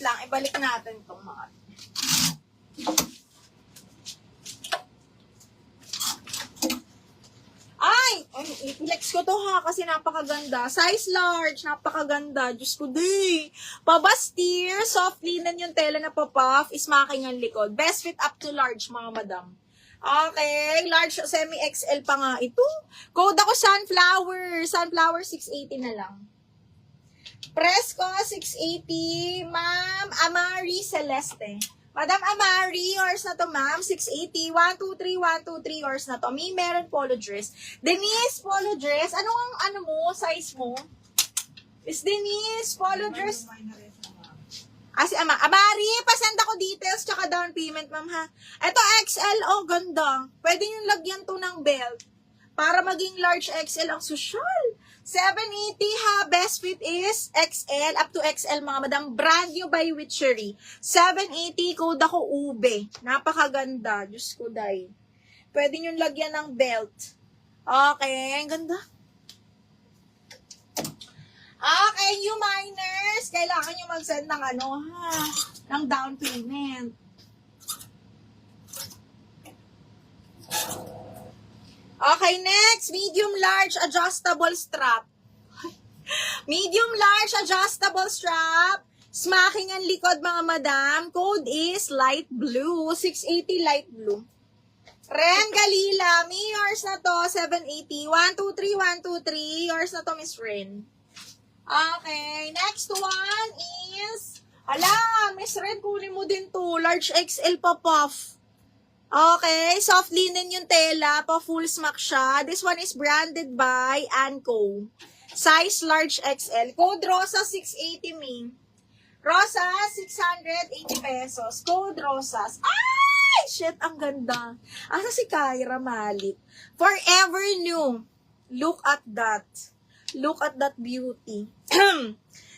lang, ibalik natin itong mga. Ay! I-flex ko to ha, kasi napakaganda. Size large, napakaganda. Diyos ko, day. Pabastir, soft linen yung tela na papuff, smacking ang likod. Best fit up to large, mga madam. Okay, large semi-XL pa nga ito. Code ako sunflower. Sunflower 680 na lang. Presko 680. Ma'am Amari Celeste. Madam Amari, yours na to, ma'am. 680. 123, 123, yours na to. May meron polo dress. Denise, polo dress. Ano mo? Size mo? Is Denise, polo dress? Si Amari, pasend ako details tsaka down payment, ma'am, ha? Ito, XL, oh, ganda. Pwede yung lagyan to ng belt. Para maging large XL ang social. 780 ha, best fit is XL, up to XL mga madam. Brand new by Witchery. 780, code ako ube. Napakaganda. Diyos ko, day. Pwede nyo lagyan ng belt. Okay, ang ganda. Okay, you miners, kailangan nyo mag-send ng ng down payment. Okay, next, medium large adjustable strap. Medium large adjustable strap. Smacking ang likod mga madam. Code is light blue. 680 light blue. Ren Galila, may yours na to. 780. 123, 123. Yours na to, Miss Ren. Okay, next one is, Miss Ren, kunin mo din to. Large XL pa puff. Okay, soft linen yung tela, pa full smack siya. This one is branded by Anco. Size large XL. Code Rosa 680 me. Rosa 680 pesos. Code Rosas. Ay, shit, ang ganda. Asa si Kyra Malit? Forever new. Look at that. Look at that beauty.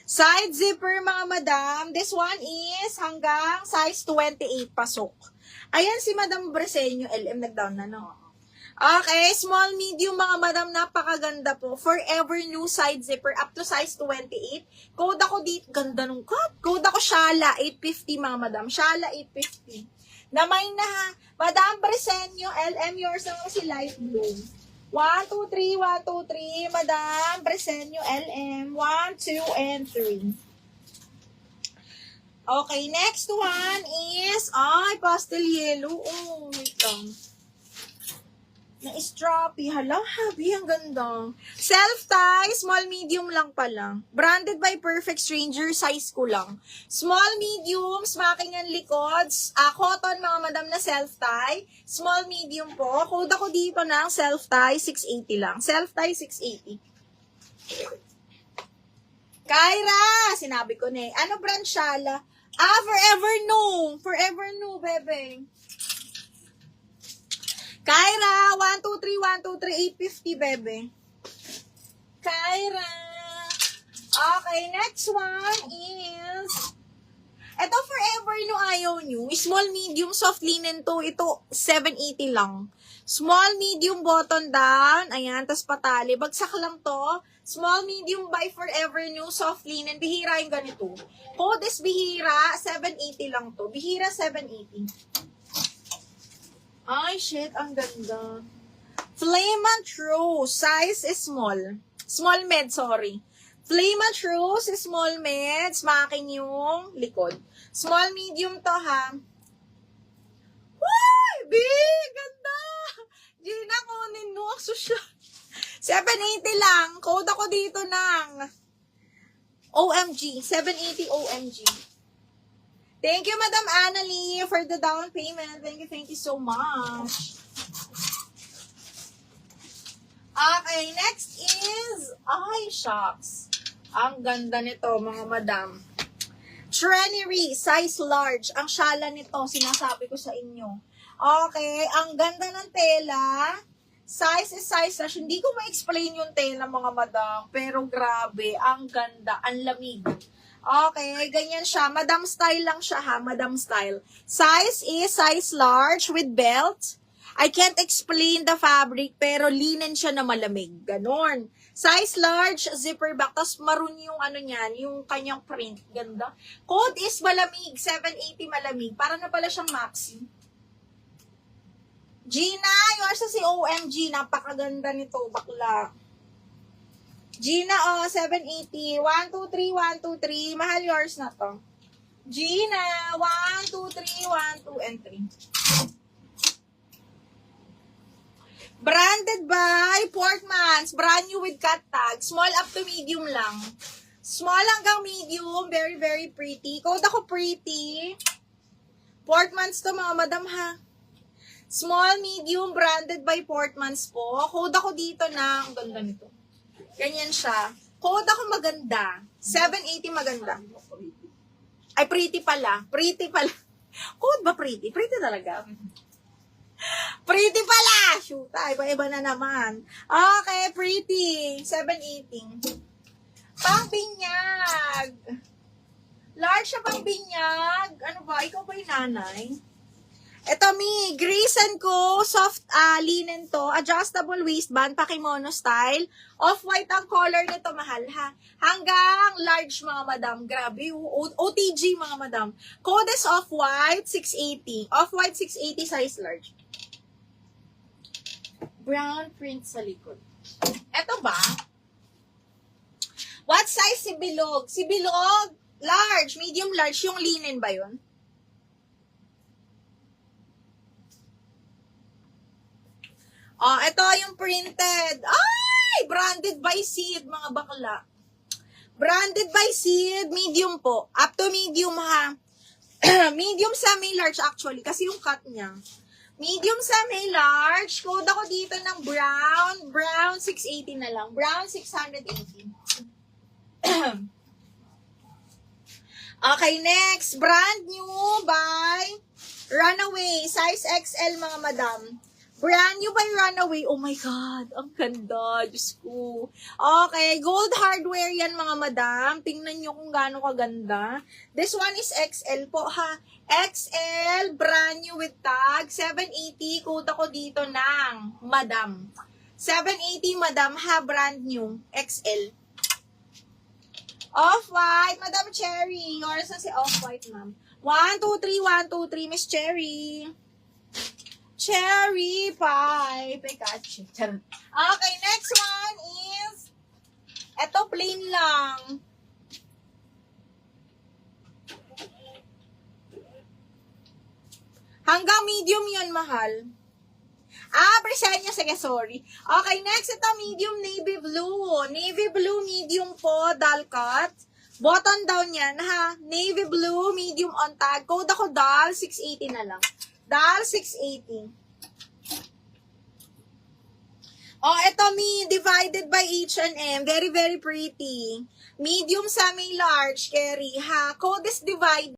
Side zipper mga madam. This one is hanggang size 28 pasok. Ayan si Madam Bresenyo, LM nag-down na, no? Okay, small, medium mga madam, napakaganda po. Forever new side zipper, up to size 28. Code ako dito, ganda nung cut. Code ako Shala, 850 mga madam. Shala, 850. Namay na ha. Madam Bresenyo, LM, yours naman si light blue. 1, 2, 3, 1, 2, 3. Madam Bresenyo, LM, 1, 2, and 3. Okay, next one is, pastel yellow. Oh, wait lang. Na-stroppy. Hala, habi, ang ganda. Self-tie, small, medium lang pala. Branded by Perfect Stranger, size ko lang. Small, medium, smacking ang likods. Cotton, mga madam na self-tie. Small, medium po. Code ako dito ng self-tie, 680 lang. Self-tie, 680. Kyra, sinabi ko na eh. Ano brand Shala? Forever new. Forever new, bebe. Kyra, 1, 2, 3, 1, 2, 3, 850, bebe. Kyra. Okay, next one is, ito forever new ayaw nyo. Small, medium, soft linen to. Ito, 780 lang. Small, medium, button down. Ayan, tas patali. Bagsak lang to. Small, medium by forever new, soft linen. Bihira yung ganito. Code is Bihira, 780 lang to. Bihira, 780. Ay, shit, ang ganda. Flamant Rose, size is small. Small med, sorry. Flamant Rose is small med. Smacking yung likod. Small, medium to, ha. Uy, big, ganda. Gina, kunin mo. Social. 780 lang. Code ako dito ng OMG. 780 OMG. Thank you, Madam Annalie, for the down payment. Thank you so much. Okay, next is, shucks. Ang ganda nito, mga madam. Trenery, size large. Ang Shala nito, sinasabi ko sa inyo. Okay, ang ganda ng tela. Size is size large. Hindi ko ma-explain yung tela, mga madam. Pero grabe, ang ganda, ang lamig. Okay, ganyan siya. Madam style lang siya, ha? Madam style. Size is size large with belt. I can't explain the fabric, pero linen siya na malamig. Ganon. Size large, zipper back. Tapos maroon yung ano niyan, yung kanyang print. Ganda. Code is malamig. 780 malamig. Para na pala siyang maxi. Gina, yours sa si OMG. Napakaganda nito, bakla. Gina, 780. 1, 2, 3, 1, 2, 3. Mahal yours na to. Gina, 1, 2, 3, 1, 2, and 3. Branded by Portmans. Brand new with cut tag. Small up to medium lang. Small hanggang medium. Very, very pretty. Code ako pretty. Portmans to mga madam ha. Small, medium, branded by Portmans po. Code ako dito na, ang ganda nito. Ganyan siya. Code ako maganda. 780 maganda. Ay, pretty pala. Pretty pala. Code ba pretty? Pretty talaga. Pretty pala! Shoot, iba-iba na naman. Okay, pretty. 780. Pangbinyag. Large siya pangbinyag. Ano ba? Ikaw ba yung nanay? Ito, mi. Grayson ko. Soft linen to. Adjustable waistband. Pakimono style. Off-white ang color nito. Mahal, ha? Hanggang large, mga madam. Grabe. OTG, mga madam. Code is off-white, 680. Off-white, 680, size large. Brown print sa likod. Ito ba? What size si Bilog? Si Bilog, large, medium large. Yung linen ba yun? Oh, ito yung printed. Ay! Branded by Seed, mga bakla. Branded by Seed, medium po. Up to medium, ha? Medium semi-large actually, kasi yung cut niya. Medium semi-large. Code ako dito ng brown. Brown, 680 na lang. Brown, 680. Okay, next. Brand new by Runaway. Size XL, mga madam. Brand new by Runaway. Oh my God. Ang ganda. Diyos ko. Okay. Gold hardware yan, mga madam. Tingnan nyo kung gaano kaganda. This one is XL po, ha. XL. Brand new with tag. 780. Code ako dito ng madam. 780, madam, ha. Brand new. XL. Off-white. Madam Cherry. Yours na si Off-white, ma'am. 1, 2, 3, 1, 2, 3. Miss Cherry. Cherry pie. Pikachu. Okay, next one is, eto plain lang. Hanggang medium yun, mahal. Present niya. Sige, sorry. Okay, next, ito medium navy blue. Navy blue, medium po, doll cut. Button down yan, ha. Navy blue, medium on tag. Code ako doll, 680 na lang. Doll, 680. Oh, ito mi, divided by H&M. Very, very pretty. Medium, semi-large, carry, ha. Code is divided.